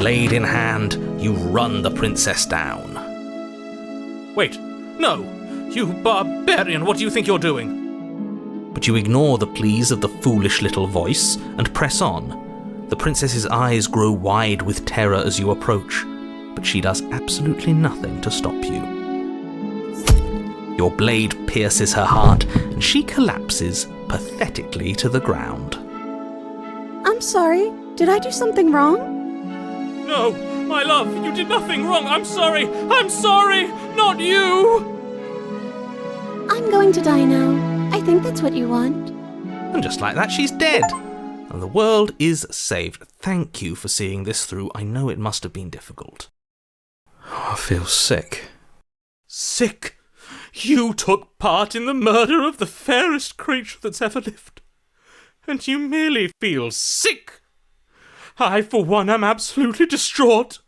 Blade in hand, you run the princess down. Wait, no! You barbarian, what do you think you're doing? But you ignore the pleas of the foolish little voice and press on. The princess's eyes grow wide with terror as you approach, but she does absolutely nothing to stop you. Your blade pierces her heart, and she collapses pathetically to the ground. I'm sorry. Did I do something wrong? No, my love, you did nothing wrong. I'm sorry, not you! I'm going to die now. I think that's what you want. And just like that, she's dead. And the world is saved. Thank you for seeing this through. I know it must have been difficult. I feel sick. Sick? You took part in the murder of the fairest creature that's ever lived. And you merely feel sick? I, for one, am absolutely distraught,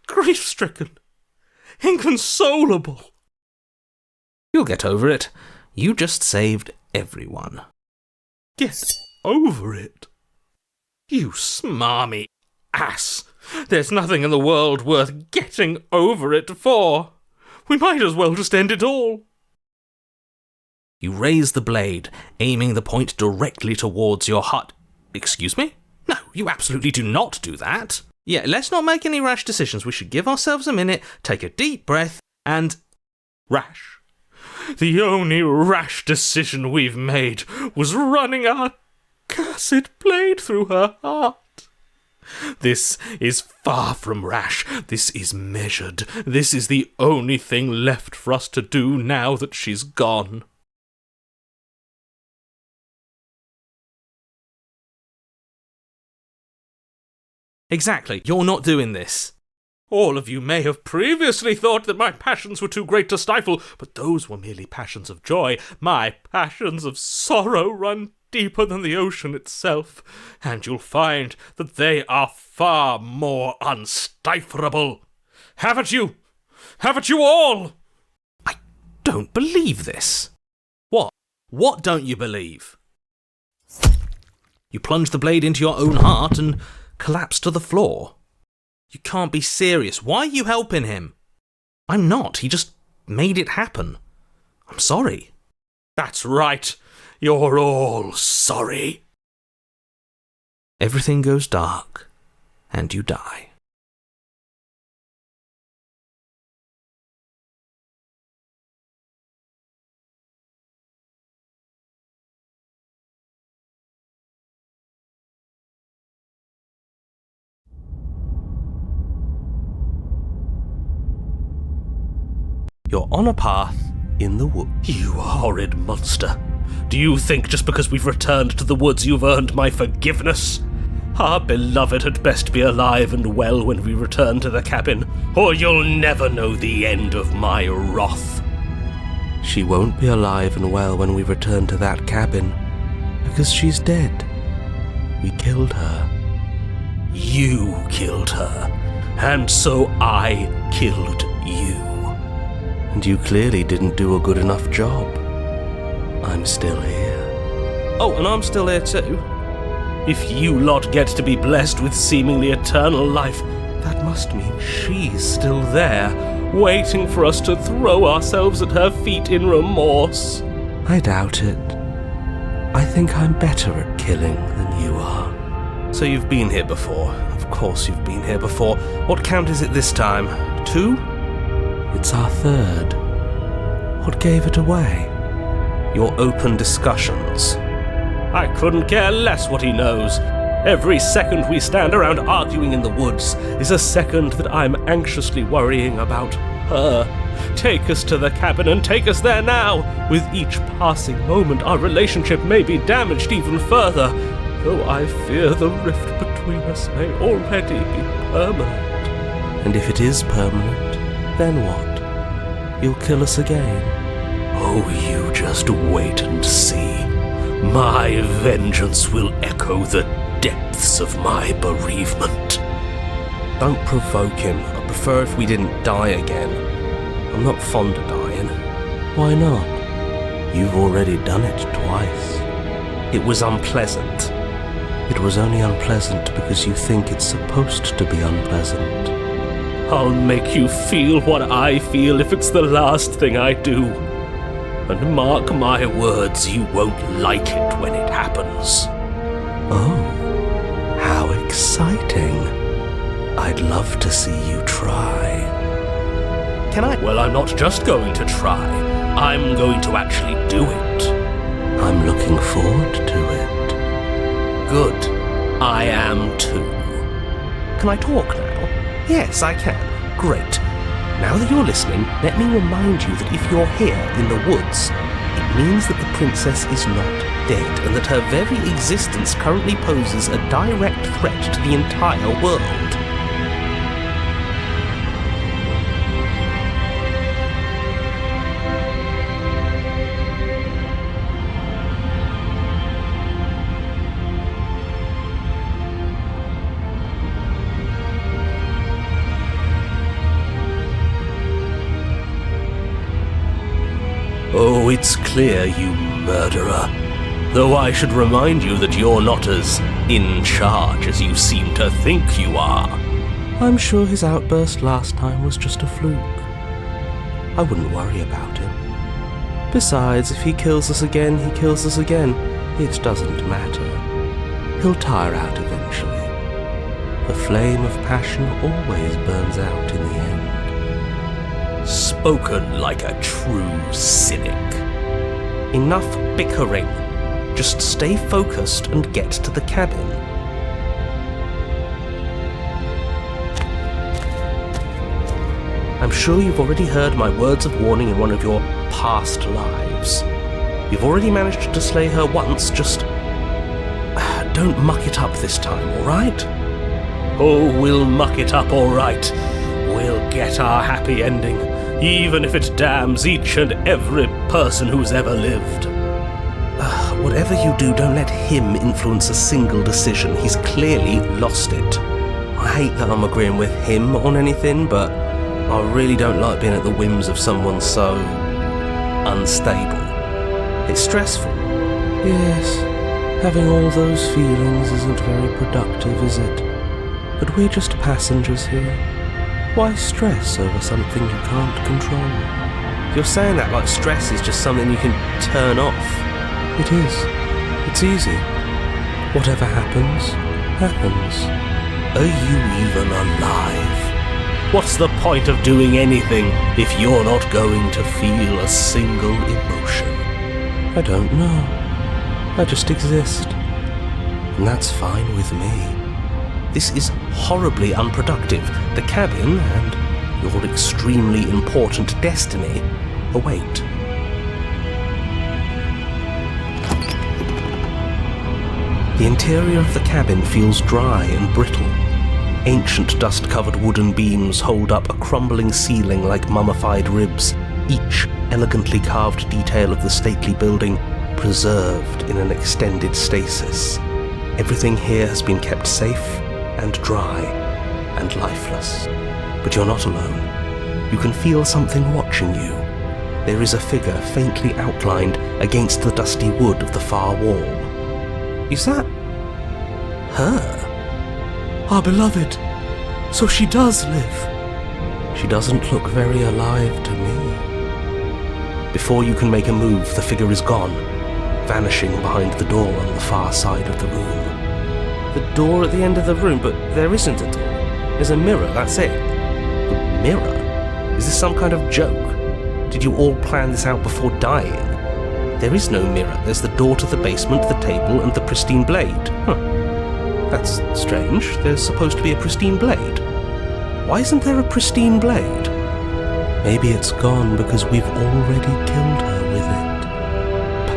grief-stricken, inconsolable. You'll get over it. You just saved everyone. Get over it? You smarmy ass. There's nothing in the world worth getting over it for. We might as well just end it all. You raise the blade, aiming the point directly towards your heart. Excuse me? No, you absolutely do not do that. Yeah, let's not make any rash decisions. We should give ourselves a minute, take a deep breath, and... Rash? The only rash decision we've made was running our cursed blade through her heart. This is far from rash. This is measured. This is the only thing left for us to do now that she's gone. Exactly, you're not doing this. All of you may have previously thought that my passions were too great to stifle, but those were merely passions of joy. My passions of sorrow run deeper than the ocean itself, and you'll find that they are far more unstiflable. Haven't you? Haven't you all? I don't believe this. What? What don't you believe? You plunge the blade into your own heart and collapse to the floor. You can't be serious. Why are you helping him? I'm not. He just made it happen. I'm sorry. That's right. You're all sorry. Everything goes dark, and you die. You're on a path in the woods. You horrid monster. Do you think just because we've returned to the woods you've earned my forgiveness? Our beloved had best be alive and well when we return to the cabin, or you'll never know the end of my wrath. She won't be alive and well when we return to that cabin, because she's dead. We killed her. You killed her, and so I killed you. And you clearly didn't do a good enough job. I'm still here. Oh, and I'm still here too. If you lot get to be blessed with seemingly eternal life, that must mean she's still there, waiting for us to throw ourselves at her feet in remorse. I doubt it. I think I'm better at killing than you are. So you've been here before. Of course you've been here before. What count is it this time? 2? It's our 3rd. What gave it away? Your open discussions. I couldn't care less what he knows. Every second we stand around arguing in the woods is a second that I'm anxiously worrying about her. Take us to the cabin and take us there now. With each passing moment, our relationship may be damaged even further, though I fear the rift between us may already be permanent. And if it is permanent, then what? You'll kill us again. Oh, you just wait and see. My vengeance will echo the depths of my bereavement. Don't provoke him. I prefer if we didn't die again. I'm not fond of dying. Why not? You've already done it twice. It was unpleasant. It was only unpleasant because you think it's supposed to be unpleasant. I'll make you feel what I feel if it's the last thing I do. And mark my words, you won't like it when it happens. Oh, how exciting. I'd love to see you try. Can I? Well, I'm not just going to try. I'm going to actually do it. I'm looking forward to it. Good. I am too. Can I talk now? Yes, I can. Great. Now that you're listening, let me remind you that if you're here in the woods, it means that the princess is not dead, and that her very existence currently poses a direct threat to the entire world. Oh, it's clear, you murderer. Though I should remind you that you're not as in charge as you seem to think you are. I'm sure his outburst last time was just a fluke. I wouldn't worry about him. Besides, if he kills us again, he kills us again. It doesn't matter. He'll tire out eventually. The flame of passion always burns out in the end. Spoken like a true cynic. Enough bickering. Just stay focused and get to the cabin. I'm sure you've already heard my words of warning in one of your past lives. You've already managed to slay her once, just don't muck it up this time, alright? Oh, we'll muck it up all right. We'll get our happy ending, even if it damns each and every person who's ever lived. Whatever you do, don't let him influence a single decision. He's clearly lost it. I hate that I'm agreeing with him on anything, but I really don't like being at the whims of someone so unstable. It's stressful. Yes, having all those feelings isn't very productive, is it? But we're just passengers here. Why stress over something you can't control? You're saying that like stress is just something you can turn off. It is. It's easy. Whatever happens, happens. Are you even alive? What's the point of doing anything if you're not going to feel a single emotion? I don't know. I just exist. And that's fine with me. This is horribly unproductive. The cabin and your extremely important destiny await. The interior of the cabin feels dry and brittle. Ancient dust-covered wooden beams hold up a crumbling ceiling like mummified ribs, each elegantly carved detail of the stately building preserved in an extended stasis. Everything here has been kept safe and dry and lifeless. But you're not alone. You can feel something watching you. There is a figure faintly outlined against the dusty wood of the far wall. Is that her? Our beloved. So she does live. She doesn't look very alive to me. Before you can make a move, the figure is gone, vanishing behind the door on the far side of the room. The door at the end of the room, but there isn't a door. There's a mirror, that's it. A mirror? Is this some kind of joke? Did you all plan this out before dying? There is no mirror. There's the door to the basement, the table, and the pristine blade. That's strange. There's supposed to be a pristine blade. Why isn't there a pristine blade? Maybe it's gone because we've already killed her with it.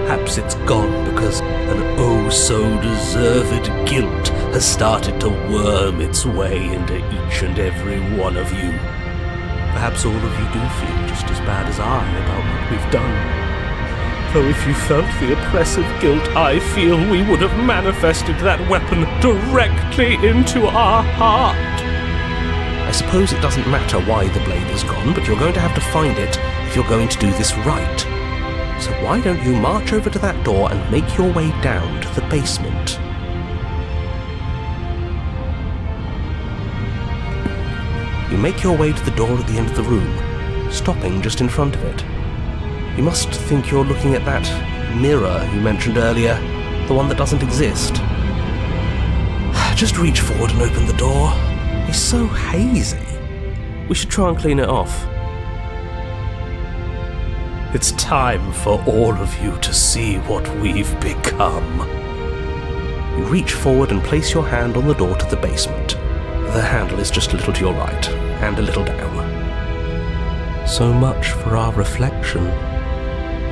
Perhaps it's gone because an oh-so-deserved guilt has started to worm its way into each and every one of you. Perhaps all of you do feel just as bad as I about what we've done. Though if you felt the oppressive guilt I feel, we would have manifested that weapon directly into our heart. I suppose it doesn't matter why the blade is gone, but you're going to have to find it if you're going to do this right. So why don't you march over to that door and make your way down to the basement? You make your way to the door at the end of the room, stopping just in front of it. You must think you're looking at that mirror you mentioned earlier, the one that doesn't exist. Just reach forward and open the door. It's so hazy. We should try and clean it off. It's time for all of you to see what we've become. You reach forward and place your hand on the door to the basement. The handle is just a little to your right, and a little down. So much for our reflection.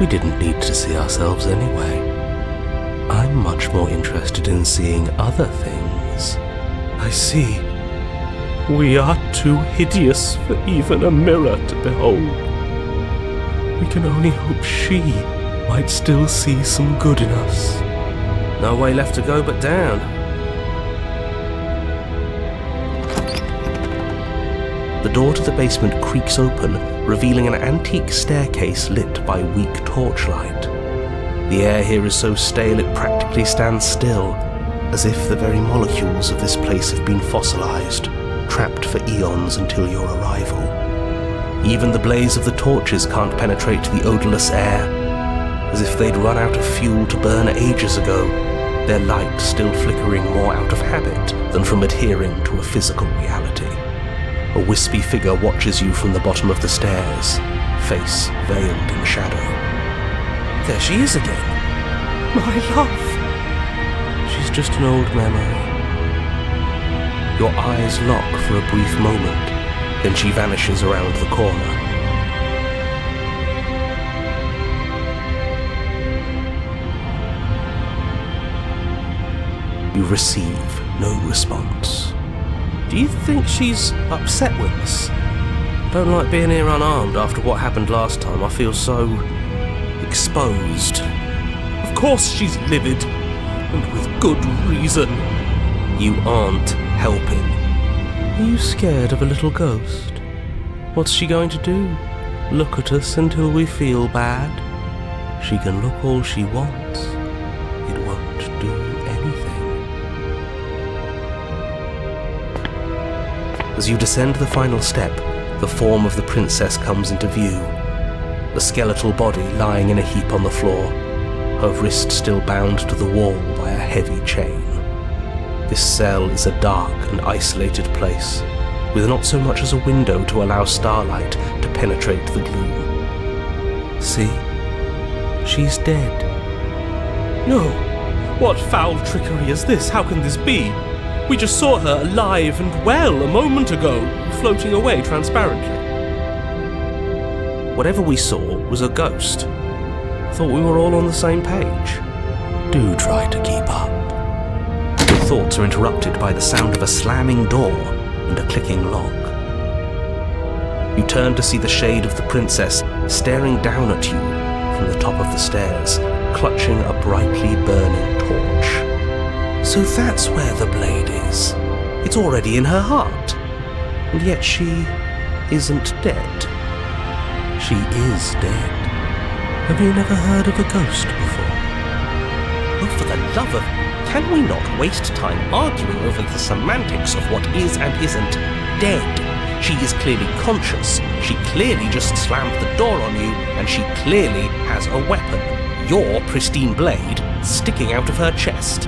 We didn't need to see ourselves anyway. I'm much more interested in seeing other things. I see. We are too hideous for even a mirror to behold. We can only hope she might still see some good in us. No way left to go but down. The door to the basement creaks open, revealing an antique staircase lit by weak torchlight. The air here is so stale it practically stands still, as if the very molecules of this place have been fossilized, trapped for eons until your arrival. Even the blaze of the torches can't penetrate the odorless air, as if they'd run out of fuel to burn ages ago, their light still flickering more out of habit than from adhering to a physical reality. A wispy figure watches you from the bottom of the stairs, face veiled in shadow. There she is again. My love! She's just an old memory. Your eyes lock for a brief moment, then she vanishes around the corner. You receive no response. Do you think she's upset with us? Don't like being here unarmed after what happened last time. I feel so exposed. Of course she's livid, and with good reason. You aren't helping. Are you scared of a little ghost? What's she going to do? Look at us until we feel bad? She can look all she wants. It won't do anything. As you descend the final step, the form of the princess comes into view. The skeletal body lying in a heap on the floor, her wrist still bound to the wall by a heavy chain. This cell is a dark and isolated place, with not so much as a window to allow starlight to penetrate the gloom. See? She's dead. No! What foul trickery is this? How can this be? We just saw her alive and well a moment ago, floating away transparently. Whatever we saw was a ghost. I thought we were all on the same page. Do try to keep up. Your thoughts are interrupted by the sound of a slamming door and a clicking lock. You turn to see the shade of the princess staring down at you from the top of the stairs, clutching a brightly burning torch. So that's where the blade is. It's already in her heart. And yet she isn't dead. She is dead. Have you never heard of a ghost before? Oh, for the love of... Can we not waste time arguing over the semantics of what is and isn't dead? She is clearly conscious. She clearly just slammed the door on you, and she clearly has a weapon. Your pristine blade sticking out of her chest.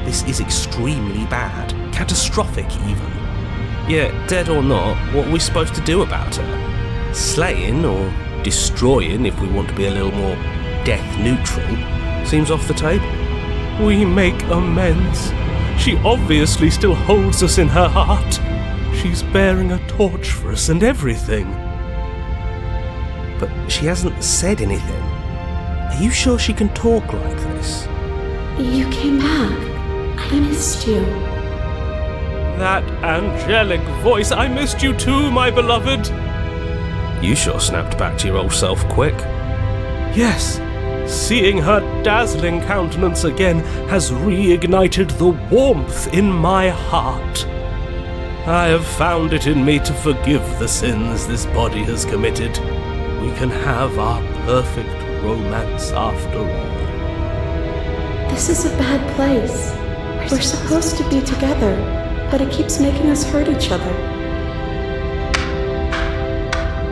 This is extremely bad. Catastrophic, even. Yeah, dead or not, what are we supposed to do about her? Slaying, or destroying, if we want to be a little more death-neutral, seems off the table. We make amends. She obviously still holds us in her heart. She's bearing a torch for us and everything. But she hasn't said anything. Are you sure she can talk like this? You came back. I missed you. That angelic voice. I missed you too, my beloved. You sure snapped back to your old self quick. Yes. Seeing her dazzling countenance again has reignited the warmth in my heart. I have found it in me to forgive the sins this body has committed. We can have our perfect romance after all. This is a bad place. We're supposed to be together, but it keeps making us hurt each other.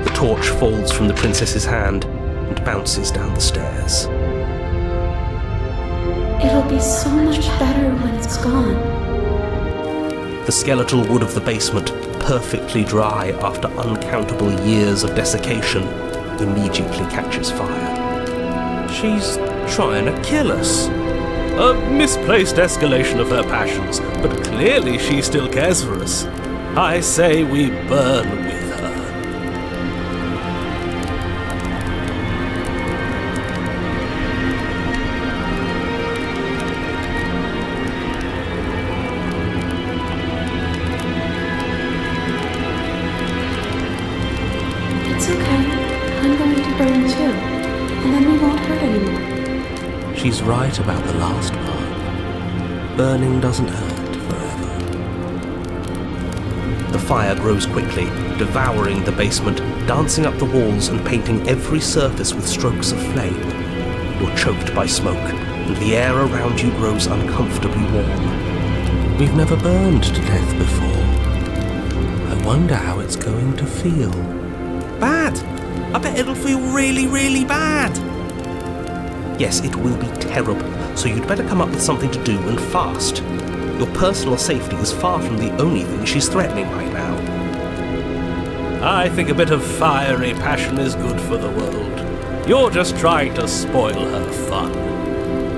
The torch falls from the princess's hand and bounces down the stairs. It'll be so much better when it's gone. The skeletal wood of the basement, perfectly dry after uncountable years of desiccation, immediately catches fire. She's trying to kill us. A misplaced escalation of her passions, but clearly she still cares for us. I say we burn with her. It's okay. I'm going to burn too. And then we won't hurt anymore. She's right about the last part. Burning doesn't hurt forever. The fire grows quickly, devouring the basement, dancing up the walls and painting every surface with strokes of flame. You're choked by smoke, and the air around you grows uncomfortably warm. We've never burned to death before. I wonder how it's going to feel. Bad! I bet it'll feel really, really bad! Yes, it will be terrible, so you'd better come up with something to do and fast. Your personal safety is far from the only thing she's threatening right now. I think a bit of fiery passion is good for the world. You're just trying to spoil her fun.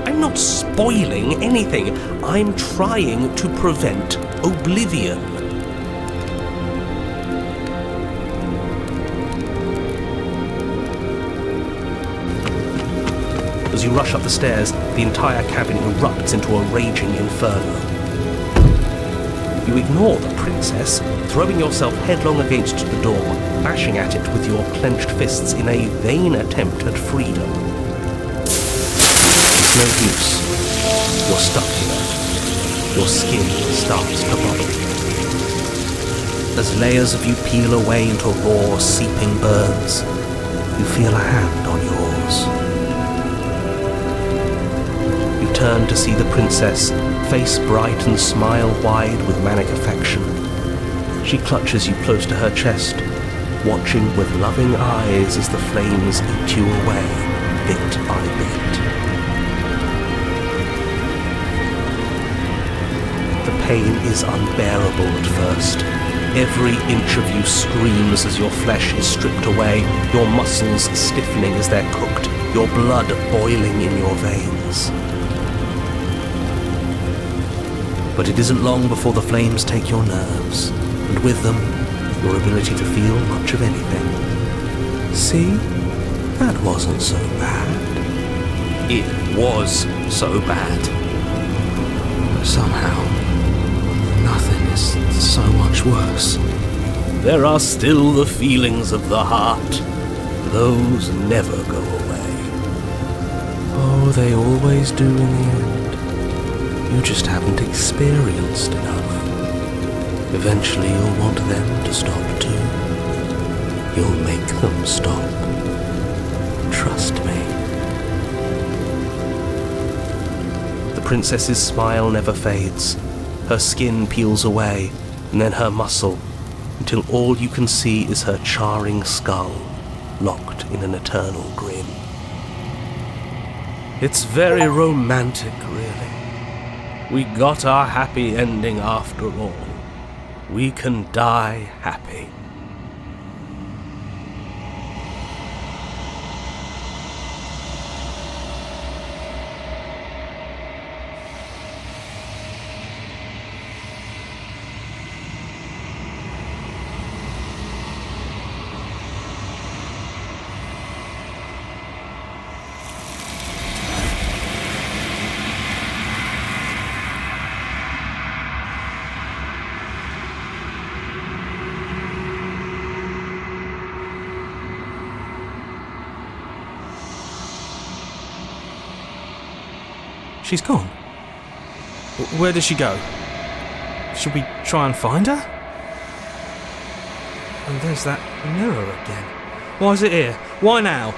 I'm not spoiling anything. I'm trying to prevent oblivion. As you rush up the stairs, the entire cabin erupts into a raging inferno. You ignore the princess, throwing yourself headlong against the door, bashing at it with your clenched fists in a vain attempt at freedom. It's no use. You're stuck here. Your skin starts to bubble. As layers of you peel away into raw, seeping burns, you feel a hand on yours. You turn to see the princess, face bright and smile wide with manic affection. She clutches you close to her chest, watching with loving eyes as the flames eat you away, bit by bit. The pain is unbearable at first. Every inch of you screams as your flesh is stripped away, your muscles stiffening as they're cooked, your blood boiling in your veins. But it isn't long before the flames take your nerves, and with them, your ability to feel much of anything. See? That wasn't so bad. It was so bad. But somehow, nothing is so much worse. There are still the feelings of the heart. Those never go away. Oh, they always do in the end. You just haven't experienced enough. Eventually you'll want them to stop too. You'll make them stop. Trust me. The princess's smile never fades. Her skin peels away, and then her muscle, until all you can see is her charring skull, locked in an eternal grin. It's very romantic, really. We got our happy ending after all. We can die happy. She's gone. Where did she go? Should we try and find her? And there's that mirror again. Why is it here? Why now?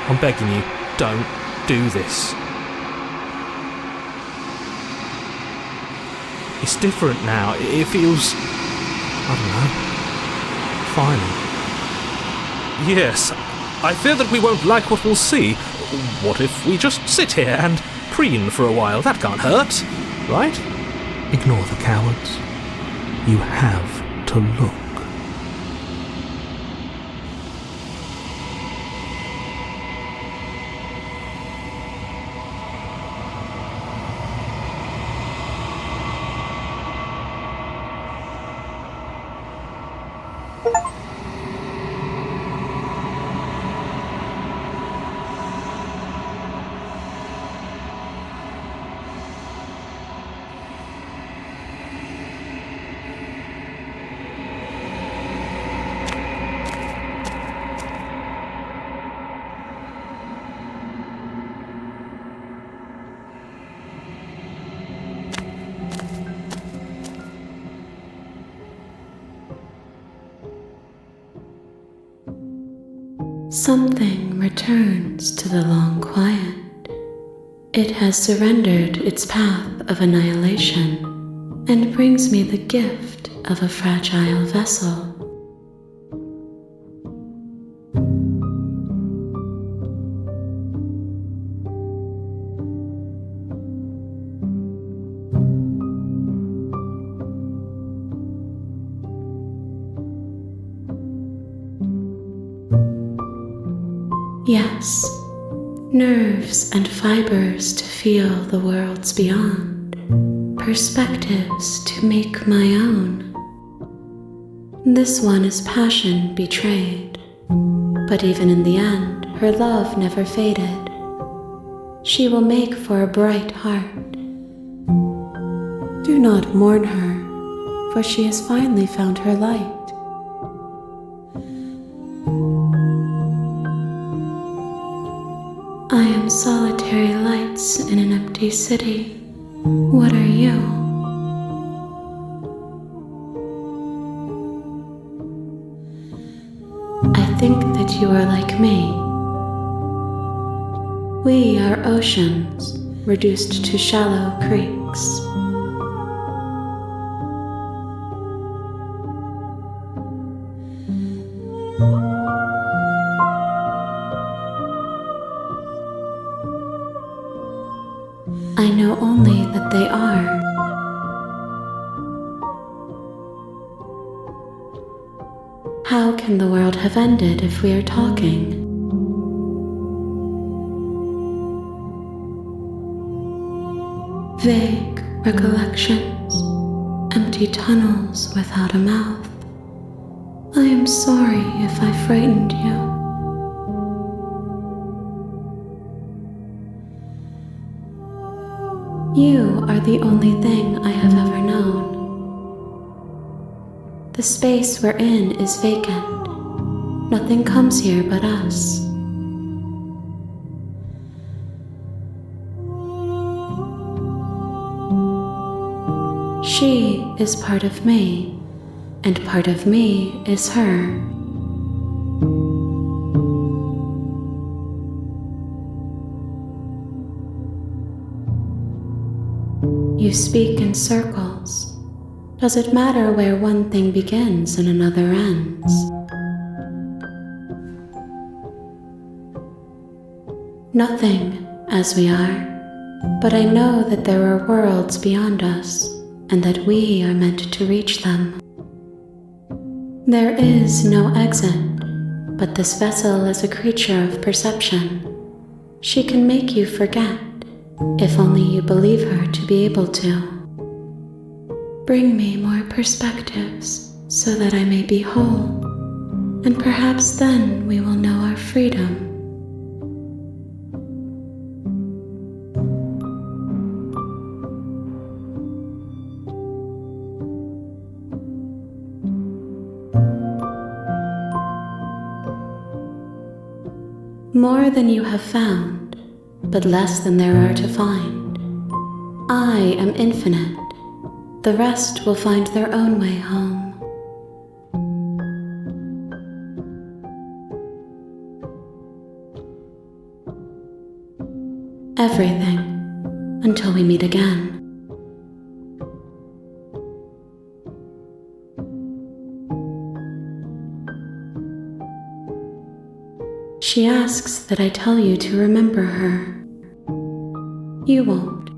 I'm begging you, don't do this. It's different now. It feels, I don't know, final. Yes, I fear that we won't like what we'll see. What if we just sit here and preen for a while? That can't hurt, right? Ignore the cowards. You have to look. Something returns to the long quiet. It has surrendered its path of annihilation and brings me the gift of a fragile vessel. Yes, nerves and fibers to feel the worlds beyond, perspectives to make my own. This one is passion betrayed, but even in the end, her love never faded. She will make for a bright heart. Do not mourn her, for she has finally found her light. I am solitary lights in an empty city. What are you? I think that you are like me. We are oceans reduced to shallow creeks. I know only that they are. How can the world have ended if we are talking? Vague recollections, empty tunnels without a mouth. I am sorry if I frightened you. You are the only thing I have ever known. The space we're in is vacant. Nothing comes here but us. She is part of me, and part of me is her. You speak in circles. Does it matter where one thing begins and another ends? Nothing, as we are, but I know that there are worlds beyond us, and that we are meant to reach them. There is no exit, but this vessel is a creature of perception. She can make you forget, if only you believe her to be able to. Bring me more perspectives so that I may be whole, and perhaps then we will know our freedom. More than you have found, but less than there are to find. I am infinite. The rest will find their own way home. Everything, until we meet again. She asks that I tell you to remember her. You won't.